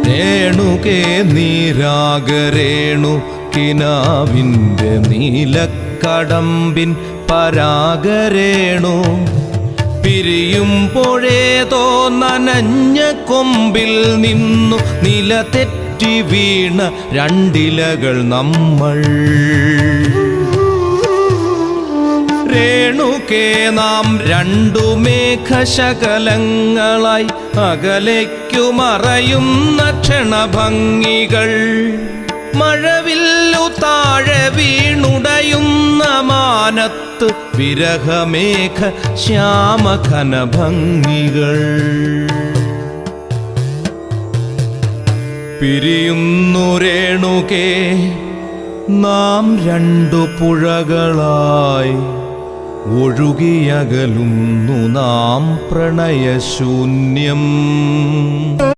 രേണുകേ നീരാഗരേണു കിനാവിൻ്റെ നീലക്കടമ്പിൻ പരാഗരേണു പിരിയുമ്പോഴേതോ നനഞ്ഞ കൊമ്പിൽ നിന്നു നിലതെറ്റി വീണ രണ്ടിലകൾ നമ്മൾ. രേണുകേ നാം രണ്ടു മേഘശകലങ്ങളായി അകലേക്കു മറയുന്ന ക്ഷണഭംഗികൾ. മഴവില്ലു താഴെ വീണുടയുന്ന മാനത്ത് വിരഹമേഘ ശ്യാമഘനഭംഗികൾ. പിരിയുന്നു രേണുകേ നാം രണ്ടു പുഴകളായി ഒഴുകിയകലുന്നു നാം പ്രണയശൂന്യം.